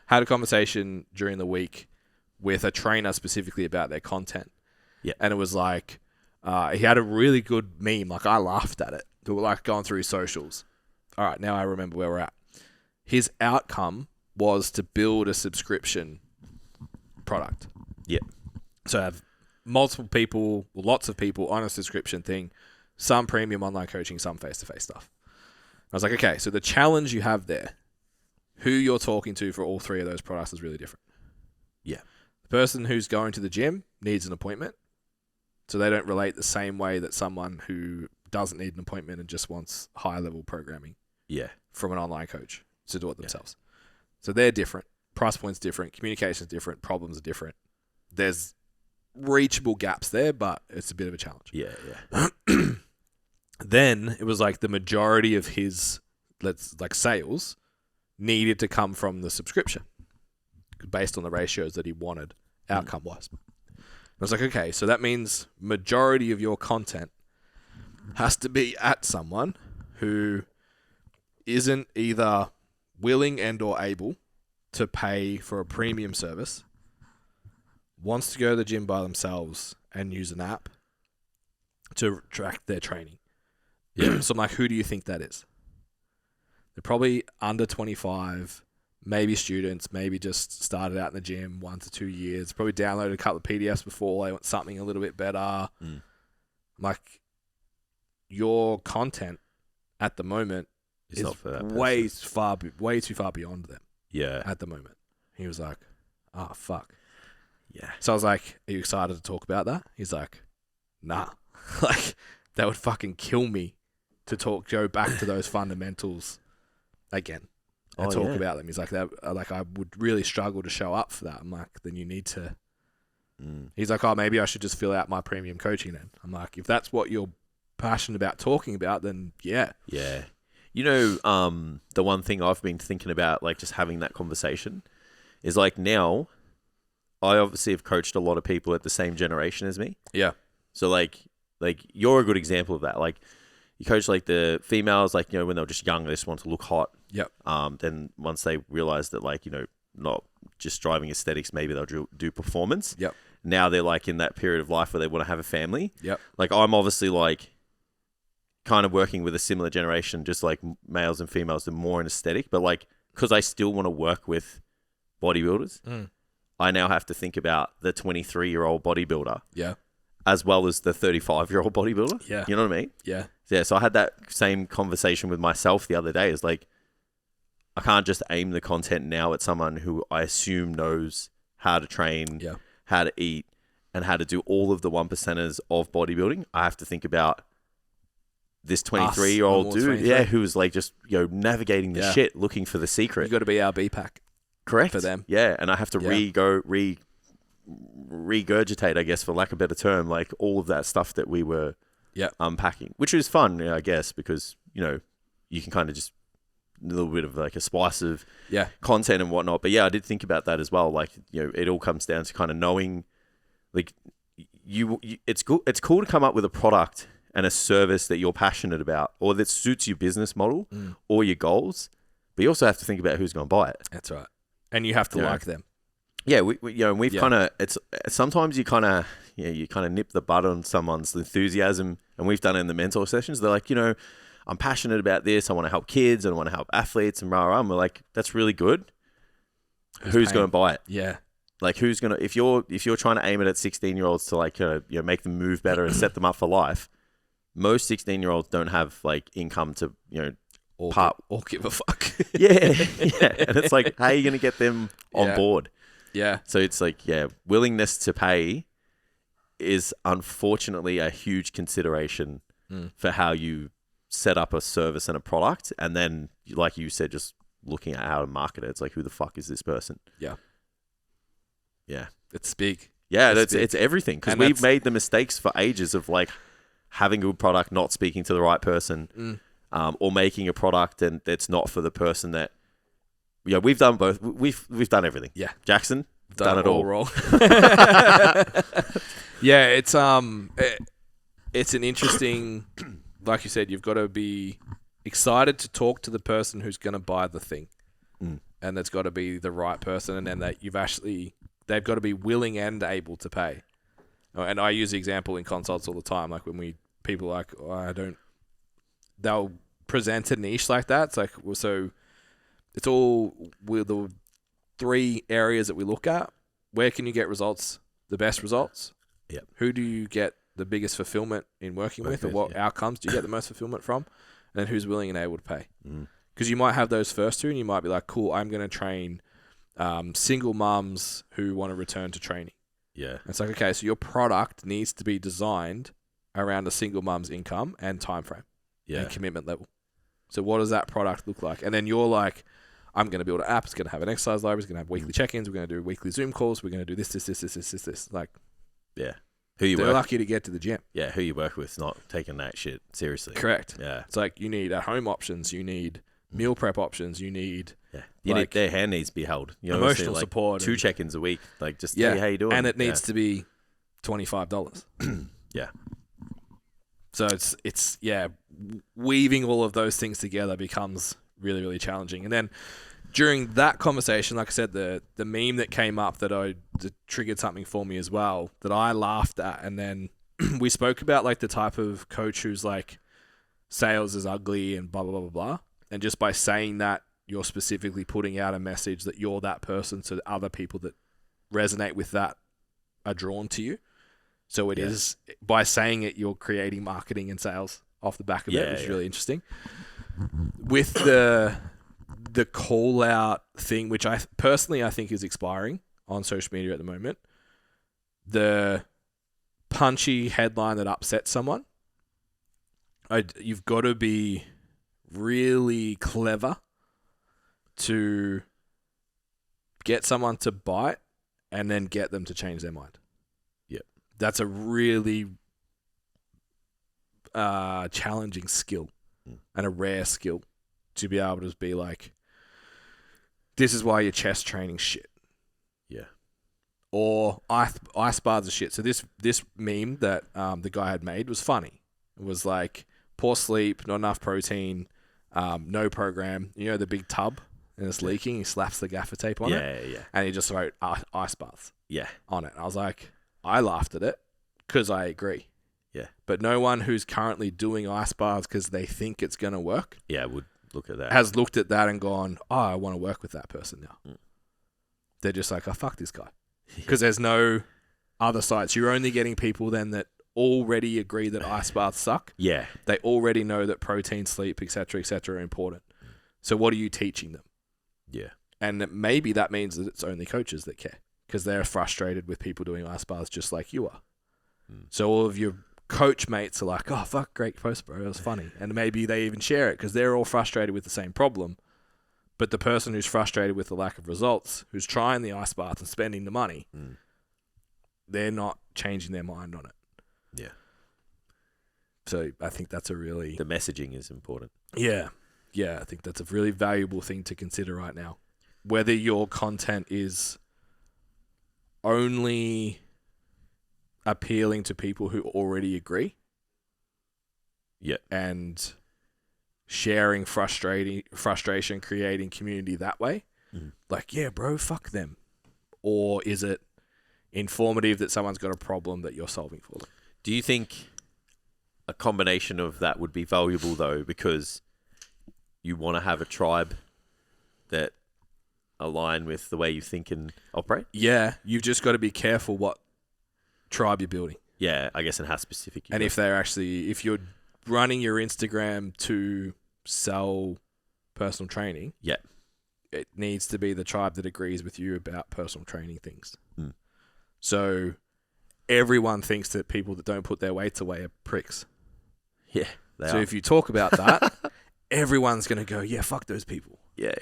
had a conversation during the week with a trainer specifically about their content. Yeah. And it was like, he had a really good meme. Like, I laughed at it. They were like going through socials. All right, now I remember where we're at. His outcome was to build a subscription product. Yeah. So have multiple people, lots of people on a subscription thing, some premium online coaching, some face-to-face stuff. I was like, okay, so the challenge you have there, who you're talking to for all three of those products is really different. Yeah. The person who's going to the gym needs an appointment, so they don't relate the same way that someone who doesn't need an appointment and just wants high-level programming from an online coach to do it themselves. So they're different. Price point's different. Communication's different. Problems are different. There's reachable gaps there, but it's a bit of a challenge. Yeah. Then it was like the majority of his sales needed to come from the subscription based on the ratios that he wanted outcome-wise. I was like, okay, so that means majority of your content has to be at someone who isn't either willing and or able to pay for a premium service, wants to go to the gym by themselves and use an app to track their training. Yeah. So I'm like, who do you think that is? They're probably under 25, maybe students, maybe just started out in the gym 1 to 2 years, probably downloaded a couple of PDFs before they want something a little bit better. Like, your content at the moment is way too far beyond them. Yeah. At the moment. He was like, oh, fuck. Yeah. So I was like, are you excited to talk about that? He's like, nah. Like, that would fucking kill me to go back to those fundamentals again and talk about them. He's like, I would really struggle to show up for that. I'm like, then you need to. He's like, oh, maybe I should just fill out my premium coaching then. I'm like, if that's what you're passionate about talking about, then yeah. Yeah. You know, the one thing I've been thinking about, like, just having that conversation is, like, now I obviously have coached a lot of people at the same generation as me. Yeah. So, like you're a good example of that. Like, you coach, like, the females, like, you know, when they were just young, they just want to look hot. Yep. Then once they realize that, like, you know, not just driving aesthetics, maybe they'll do performance. Yep. Now they're, like, in that period of life where they want to have a family. Yep. Like, I'm obviously, like, kind of working with a similar generation, just like males and females, they're more in aesthetic, but, like, because I still want to work with bodybuilders, I now have to think about the 23-year-old bodybuilder. Yeah. As well as the 35-year-old bodybuilder. Yeah. You know what I mean? Yeah. Yeah. So I had that same conversation with myself the other day. It's like, I can't just aim the content now at someone who I assume knows how to train, how to eat, and how to do all of the 1%ers of bodybuilding. I have to think about this 23-year-old dude, who was, like, just, you know, navigating the shit, looking for the secret. You got to be our BPAC. Correct. For them. Yeah. And I have to regurgitate, I guess, for lack of a better term, like, all of that stuff that we were unpacking, which was fun, I guess, because, you know, you can kind of just a little bit of, like, a spice of content and whatnot. But yeah, I did think about that as well. Like, you know, it all comes down to kind of knowing, like, it's cool to come up with a product and a service that you're passionate about or that suits your business model or your goals, but you also have to think about who's going to buy it. That's right. And you have to like them. Yeah, we've kind of, it's sometimes you kind of nip the bud on someone's enthusiasm, and we've done it in the mentor sessions. They're like, you know, I'm passionate about this. I want to help kids. I want to help athletes and rah. And we're like, that's really good. Who's going to buy it? Yeah. Like, who's going to, if you're trying to aim it at 16-year-olds to, like, you know, make them move better and set them up for life, most 16-year-olds don't have, like, income to, you know, or give a fuck. Yeah. And it's like, how are you going to get them on board? Yeah. So it's like, willingness to pay is unfortunately a huge consideration for how you set up a service and a product. And then, like you said, just looking at how to market it. It's like, who the fuck is this person? Yeah. Yeah. It's big. Yeah, it's everything. Because we've made the mistakes for ages of, like, having a good product, not speaking to the right person, or making a product and it's not for the person that. Yeah, we've done both. We've done everything. Yeah, Jackson done it all. Wrong. Yeah, it's an interesting. Like you said, you've got to be excited to talk to the person who's going to buy the thing, and that's got to be the right person, and then that they've got to be willing and able to pay. And I use the example in consults all the time, like when people are like, they'll present a niche like that. It's like, so it's all with the 3 areas that we look at. Where can you get results, the best results? Yep. Who do you get the biggest fulfillment in working with, or what outcomes do you get the most fulfillment from? And then who's willing and able to pay? Because you might have those first 2, and you might be like, cool, I'm going to train single mums who want to return to training. Yeah. And it's like, okay, so your product needs to be designed around a single mum's income and time frame and commitment level. So what does that product look like? And then you're like, I'm going to build an app. It's going to have an exercise library. It's going to have weekly check-ins. We're going to do weekly Zoom calls. We're going to do this. Like, yeah. They're lucky to get to the gym. Yeah, who you work with, not taking that shit seriously. Correct. Yeah. It's like you need at-home options. You need meal prep options. You need... Yeah. Their hand needs to be held. You know, emotional like support. 2 check-ins a week. Like, just, hey, how you doing? And it needs to be $25. Yeah. So it's weaving all of those things together becomes really, really challenging. And then during that conversation, like I said, the meme that came up that triggered something for me as well that I laughed at. And then we spoke about like the type of coach who's like, sales is ugly and blah, blah, blah, blah, blah. And just by saying that, you're specifically putting out a message that you're that person, so that other people that resonate with that are drawn to you. So it is, by saying it, you're creating marketing and sales off the back of it, which is really interesting. With the call out thing, which I personally think is expiring on social media at the moment, the punchy headline that upsets someone, you've got to be really clever to get someone to bite and then get them to change their mind. Yeah. That's a really challenging skill and a rare skill to be able to be like, this is why your chest training shit. Yeah. Or ice bars are shit. So this meme that the guy had made was funny. It was like, poor sleep, not enough protein, no program. You know the big tub and it's leaking? He slaps the gaffer tape on it. Yeah. And he just wrote ice baths on it. I was like, I laughed at it because I agree. Yeah. But no one who's currently doing ice baths because they think it's going to work would look at that. has looked at that and gone, oh, I want to work with that person now. They're just like, oh, fuck this guy. Because there's no other sites. You're only getting people then that already agree that ice baths suck. Yeah. They already know that protein, sleep, et cetera, are important. So what are you teaching them? Yeah. And maybe that means that it's only coaches that care because they're frustrated with people doing ice baths just like you are. So all of your coach mates are like, oh, fuck, great post, bro. It was funny. And maybe they even share it because they're all frustrated with the same problem. But the person who's frustrated with the lack of results, who's trying the ice bath and spending the money, they're not changing their mind on it. Yeah. So I think that's a really... The messaging is important. Yeah. Yeah, I think that's a really valuable thing to consider right now. Whether your content is only appealing to people who already agree. Yeah. And sharing frustration, creating community that way. Like, yeah, bro, fuck them. Or is it informative that someone's got a problem that you're solving for them? Do you think a combination of that would be valuable, though, because you want to have a tribe that align with the way you think and operate? Yeah, you've just got to be careful what tribe you're building. Yeah, I guess it has specific. And if you're running your Instagram to sell personal training, it needs to be the tribe that agrees with you about personal training things. So everyone thinks that people that don't put their weights away are pricks. Yeah. So if you talk about that, everyone's going to go, yeah, fuck those people. Yeah.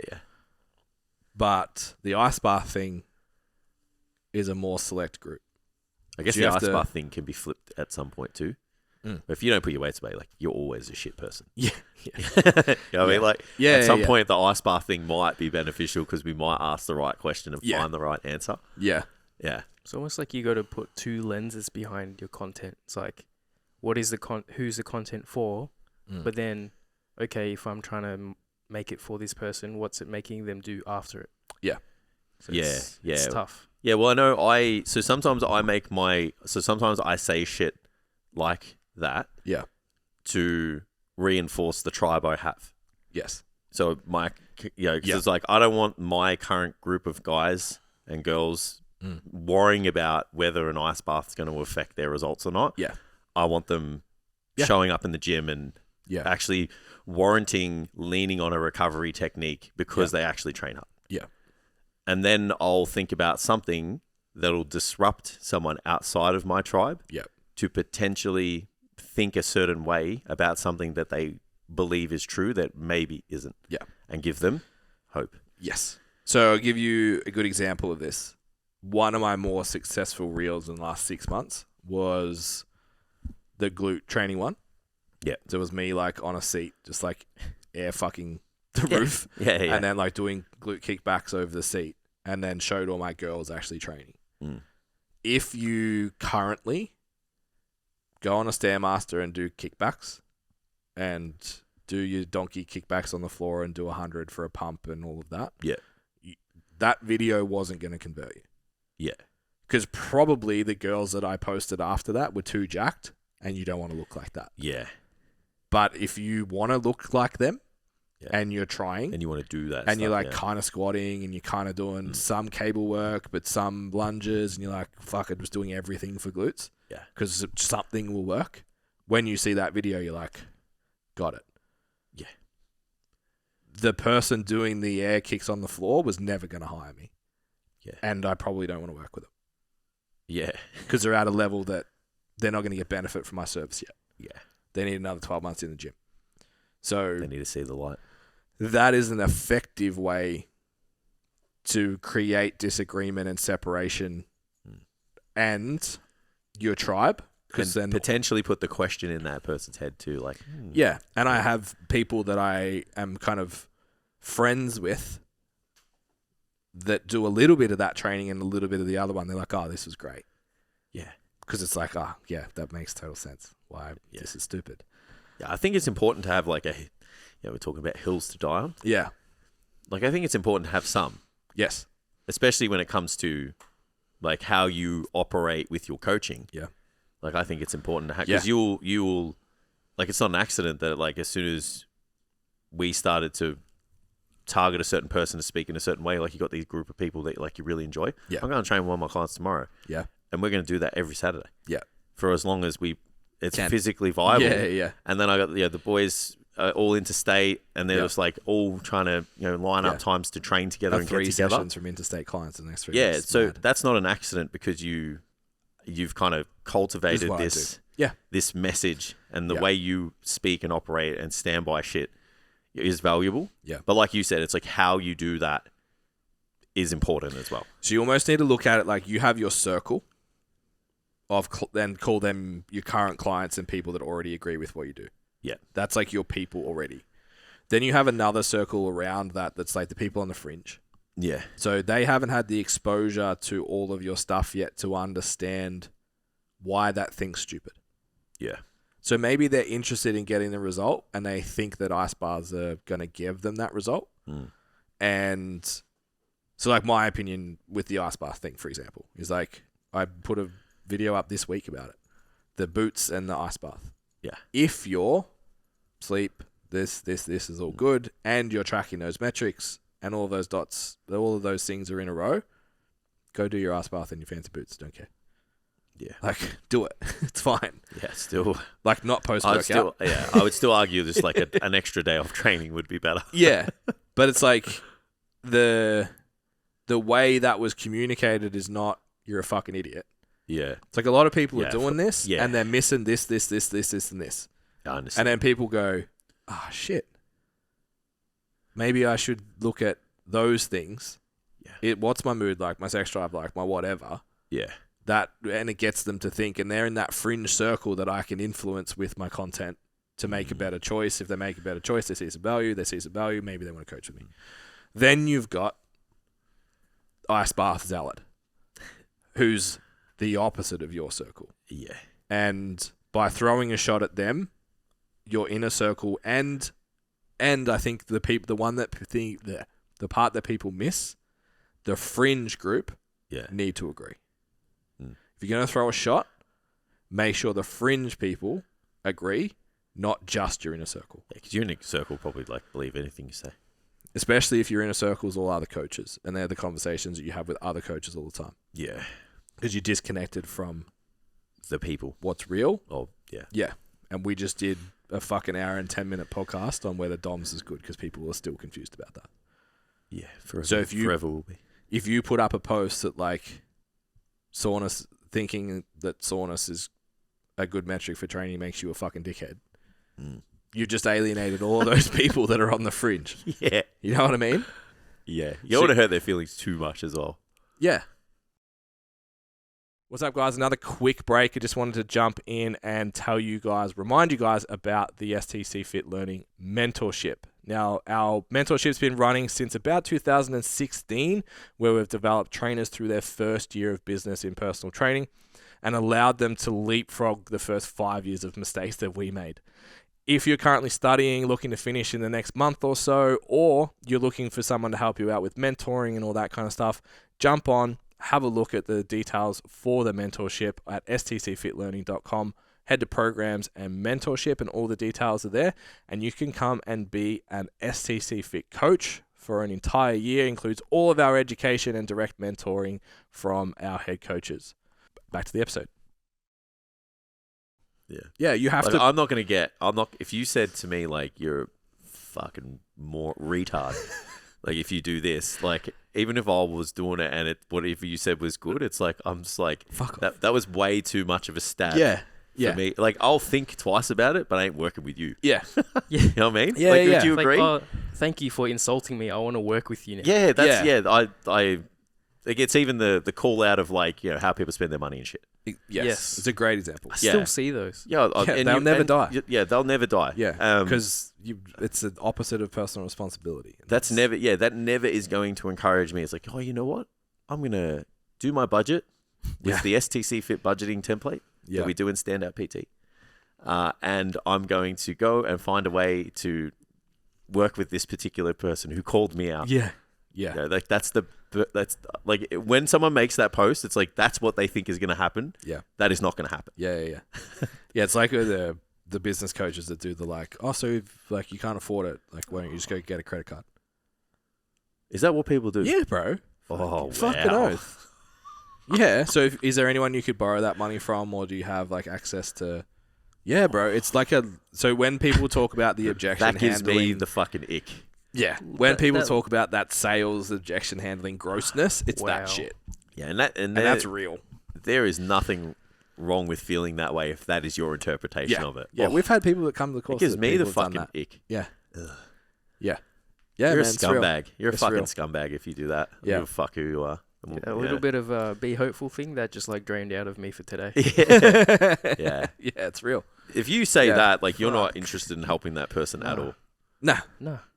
But the ice bath thing is a more select group. I guess the ice bath thing can be flipped at some point too. If you don't put your weights away, like, you're always a shit person. Yeah. You know what I mean? Like, at some point, the ice bath thing might be beneficial because we might ask the right question and find the right answer. Yeah. It's almost like you got to put 2 lenses behind your content. It's like, what is who's the content for? But then, okay, if I'm trying to make it for this person? What's it making them do after it? Yeah. So it's tough. Yeah, well, I know so sometimes sometimes I say shit like that. Yeah. To reinforce the tribe I have. Yes. So it's like, I don't want my current group of guys and girls worrying about whether an ice bath is going to affect their results or not. Yeah. I want them showing up in the gym and actually warranting leaning on a recovery technique because they actually train hard. Yeah. And then I'll think about something that'll disrupt someone outside of my tribe to potentially think a certain way about something that they believe is true that maybe isn't. Yeah. And give them hope. Yes. So I'll give you a good example of this. One of my more successful reels in the last 6 months was the glute training one. Yeah. So it was me like on a seat, just like air fucking the roof. Yeah. And then like doing glute kickbacks over the seat and then showed all my girls actually training. If you currently go on a Stairmaster and do kickbacks and do your donkey kickbacks on the floor and do 100 for a pump and all of that. Yeah. That video wasn't going to convert you. Yeah. Because probably the girls that I posted after that were too jacked and you don't want to look like that. Yeah. But if you want to look like them and you're trying. And you want to do that and you're like kind of squatting and you're kind of doing some cable work, but some lunges and you're like, fuck, I'm just doing everything for glutes. Yeah. Because something will work. When you see that video, you're like, got it. Yeah. The person doing the air kicks on the floor was never going to hire me. Yeah. And I probably don't want to work with them. Yeah. Because they're at a level that they're not going to get benefit from my service yet. Yeah. They need another 12 months in the gym. So they need to see the light. That is an effective way to create disagreement and separation and your tribe. Because then potentially put the question in that person's head too. Like, yeah. And I have people that I am kind of friends with that do a little bit of that training and a little bit of the other one. They're like, oh, this was great. Yeah. Because it's like, oh, yeah, that makes total sense. Why this is stupid. Yeah, I think it's important to have like we're talking about hills to die on. Yeah. Like, I think it's important to have some. Yes. Especially when it comes to like how you operate with your coaching. Yeah. Like, I think it's important to have, because you'll, like, it's not an accident that, like, as soon as we started to target a certain person to speak in a certain way, like, you got these group of people that, like, you really enjoy. Yeah. I'm going to train one of my clients tomorrow. Yeah. And we're going to do that every Saturday. Yeah. For as long as it's physically viable. Yeah, yeah. And then I got, the boys all interstate, and they're just, like, all trying to, line up times to train together and get together. 3 sessions from interstate clients the next 3 weeks. Yeah, so mad. That's not an accident, because you've kind of cultivated this message, and the way you speak and operate and stand by shit is valuable. Yeah. But like you said, it's like how you do that is important as well. So you almost need to look at it like you have your circle of then call them your current clients and people that already agree with what you do. Yeah. That's like your people already. Then you have another circle around that's like the people on the fringe. Yeah. So they haven't had the exposure to all of your stuff yet to understand why that thing's stupid. Yeah. So maybe they're interested in getting the result and they think that ice baths are going to give them that result. And so like my opinion with the ice bath thing, for example, is like I put a video up this week about it. The boots and the ice bath. Yeah. If your sleep, this is all good and you're tracking those metrics and all of those dots, all of those things are in a row, go do your ice bath in your fancy boots. Don't care. Yeah. Like, do it. It's fine. Yeah, still. Like, not post-workout. I would still argue just like an extra day of training would be better. Yeah. But it's like the way that was communicated is not, you're a fucking idiot. Yeah. It's like a lot of people are doing this yeah. and they're missing this, and this. I understand. And then people go, shit. Maybe I should look at those things. Yeah. What's my mood like, my sex drive like, my whatever. Yeah. And it gets them to think, and they're in that fringe circle that I can influence with my content to make a better choice. If they make a better choice, they see some value, maybe they want to coach with me. Then you've got Ice Bath Zealot, who's the opposite of your circle. Yeah. And by throwing a shot at them, your inner circle and And I think the part that people miss, the fringe group need to agree. If you're going to throw a shot, make sure the fringe people agree, not just your inner circle. Yeah, because your inner circle probably like believe anything you say. Especially if your inner circle is all other coaches, and they're the conversations that you have with other coaches all the time. Yeah. Because you're disconnected from the people. What's real. Oh, yeah. Yeah. And we just did a fucking hour and 10-minute podcast on whether DOMS is good because people are still confused about that. Yeah. Forever, so forever will be. If you put up a post that like soreness, thinking that soreness is a good metric for training makes you a fucking dickhead. You just alienated all of those people that are on the fringe. Yeah. You know what I mean? Yeah. You don't want to hurt their feelings too much as well. Yeah. What's up, guys? Another quick break. I just wanted to jump in and remind you guys about the STC Fit Learning Mentorship. Now, our mentorship's been running since about 2016, where we've developed trainers through their first year of business in personal training and allowed them to leapfrog the first 5 years of mistakes that we made. If you're currently studying, looking to finish in the next month or so, or you're looking for someone to help you out with mentoring and all that kind of stuff, jump on, have a look at the details for the mentorship at stcfitlearning.com. Head to programs and mentorship and all the details are there. And you can come and be an STC Fit coach for an entire year. Includes all of our education and direct mentoring from our head coaches. Back to the episode. Yeah, you have to. I'm not going to get. If you said to me like you're fucking more retard, like if you do this, like even if I was doing it and whatever you said was good, it's like I'm just like fuck that. That was way too much of a stab. Yeah. For me, like I'll think twice about it, but I ain't working with you. Yeah. You know what I mean? Yeah, like, yeah. Would you agree? Like, thank you for insulting me. I want to work with you now. Yeah, I like it's even the call out of like, you know, how people spend their money and shit. Yes. It's a great example. I still see those. Yeah, they'll never die. Yeah, they'll never die. Yeah, because it's the opposite of personal responsibility. That never is going to encourage me. It's like, oh, you know what? I'm going to do my budget with the STC Fit budgeting template that we do in Standout PT. And I'm going to go and find a way to work with this particular person who called me out. Yeah. You know, like that's like when someone makes that post, it's like that's what they think is going to happen. Yeah, that is not going to happen. Yeah. It's like the business coaches that do the like, oh, so if, like you can't afford it, like why don't you just go get a credit card? Is that what people do? Yeah, bro. Oh, fucking oath. Yeah. So is there anyone you could borrow that money from, or do you have like access to? Yeah, bro. It's like so when people talk about the objection that gives handling, me the fucking ick. Yeah, when people talk about that sales objection handling grossness, it's that shit. Yeah, and that's real. There is nothing wrong with feeling that way if that is your interpretation of it. Yeah, we've had people that come to the course. It gives me the fucking ick. Yeah. Ugh. Yeah. You're a scumbag. You're a fucking scumbag if you do that. Yeah. You fuck who you are. A little bit of a be hopeful thing that just like drained out of me for today. Yeah. Yeah, it's real. If you say that, like you're not interested in helping that person at all. No.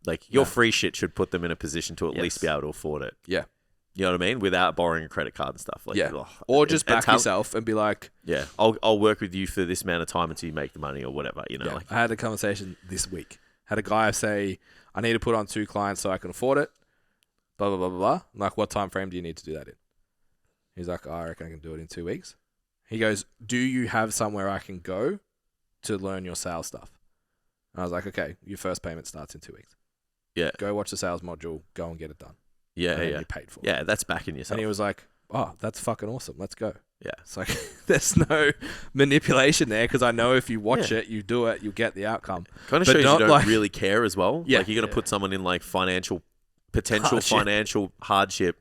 Like your free shit should put them in a position to at least be able to afford it. Yeah. You know what I mean? Without borrowing a credit card and stuff. Like, or just back yourself and be like, yeah, I'll work with you for this amount of time until you make the money or whatever. You know. Yeah. Like, I had a conversation this week. Had a guy say, I need to put on 2 clients so I can afford it. Blah blah blah blah blah. I'm like, what time frame do you need to do that in? He's like, I reckon I can do it in 2 weeks. He goes, do you have somewhere I can go to learn your sales stuff? And I was like, okay, your first payment starts in 2 weeks. Yeah. Go watch the sales module, go and get it done. Yeah, and you paid for it. Yeah, that's backing yourself. And he was like, oh, that's fucking awesome. Let's go. Yeah. It's like, there's no manipulation there because I know if you watch it, you do it, you'll get the outcome. Kind of shows you don't really care as well. Yeah. Like you're going to put someone in like potential financial hardship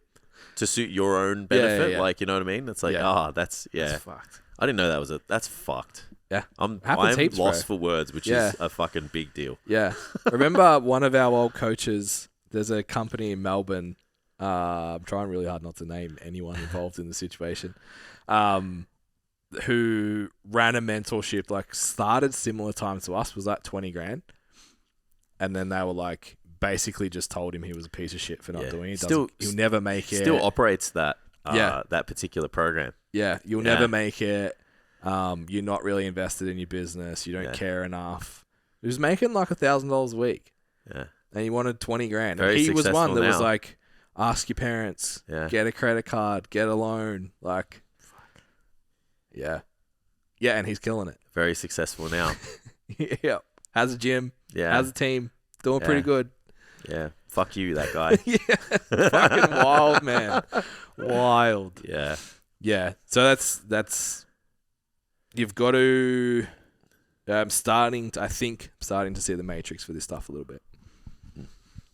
to suit your own benefit. Yeah. Like, you know what I mean? It's like, that's fucked. I didn't know that's fucked. Yeah. I'm heaps, lost for words, which is a fucking big deal. Yeah. Remember one of our old coaches, there's a company in Melbourne, I'm trying really hard not to name anyone involved in the situation, who ran a mentorship, like started similar time to us, was like 20 grand. And then they were like, basically just told him he was a piece of shit for not doing it. He'll never make it. Still operates that particular program. Yeah. You'll never make it. You're not really invested in your business. You don't care enough. He was making like $1,000 a week. Yeah. And he wanted 20 grand. Very And he was one that was now. like, ask your parents, get a credit card, get a loan. Like, yeah. Yeah, and he's killing it. Very successful now. Yeah. Has a gym. Yeah. Has a team. Doing pretty good. Yeah. Fuck you, that guy. Yeah. Fucking wild, man. Wild. Yeah. Yeah. So that's you've got to starting to see the matrix for this stuff a little bit.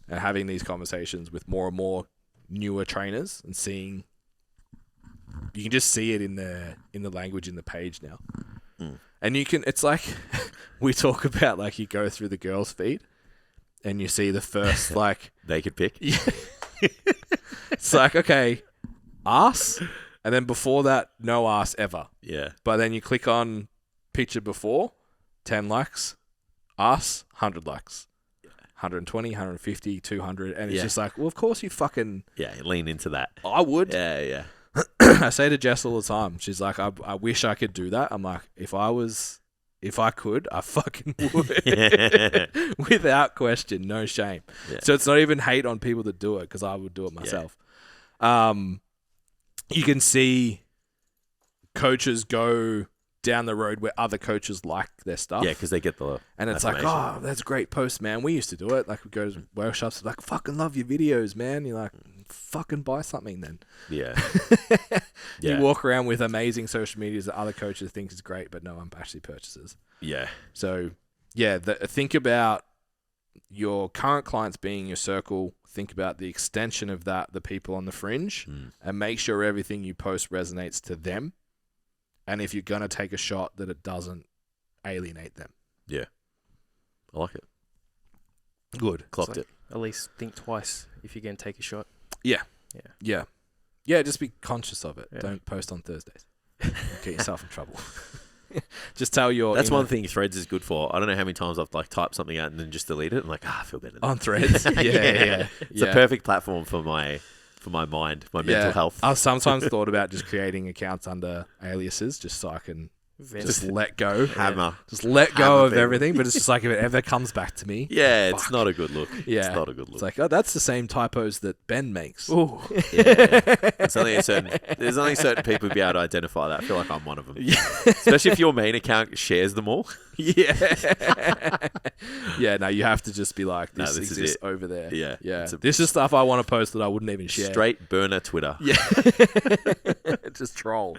And having these conversations with more and more newer trainers and seeing, you can just see it in the language in the page now. And it's like we talk about, like, you go through the girls' feed and you see the first like they could pick. Yeah. It's like, okay, ass, and then before that, no ass ever. Yeah. But then you click on picture before, 10 likes, ass, 100 likes. 120, 150, 200, and it's just like, well, of course you fucking... Yeah, lean into that. I would. Yeah. I say to Jess all the time, she's like, I wish I could do that. I'm like, if I could, I fucking would. Without question, no shame. Yeah. So it's not even hate on people that do it, because I would do it myself. Yeah. You can see coaches go down the road where other coaches like their stuff. Yeah, because they get the and it's like, oh, that's a great post, man. We used to do it. Like, we go to workshops, like, fucking love your videos, man. You're like, fucking buy something then. Yeah. You walk around with amazing social medias that other coaches think is great, but no one actually purchases. Yeah. So, yeah, think about your current clients being your circle. Think about the extension of that, the people on the fringe, and make sure everything you post resonates to them. And if you're going to take a shot, that it doesn't alienate them. Yeah. I like it. Good. Clocked it. At least think twice if you're going to take a shot. Yeah. Yeah, just be conscious of it. Yeah. Don't post on Thursdays. Get yourself in trouble. Just tell your... That's one thing Threads is good for. I don't know how many times I've like typed something out and then just delete it. I'm like, I feel better now. On Threads? Yeah. It's a perfect platform for my mind, my mental health. I've sometimes thought about just creating accounts under aliases just so I can just let go. Hammer. Just let go of everything. But it's just like, if it ever comes back to me. Yeah, it's not a good look. Yeah. It's not a good look. It's like, oh, that's the same typos that Ben makes. Ooh. Yeah. There's only certain people who'd be able to identify that. I feel like I'm one of them. Yeah. Especially if your main account shares them all. Yeah. Yeah, no, you have to just be like, this exists over there. Yeah. Yeah. This is stuff I want to post that I wouldn't even share. Straight burner Twitter. Yeah. Just troll.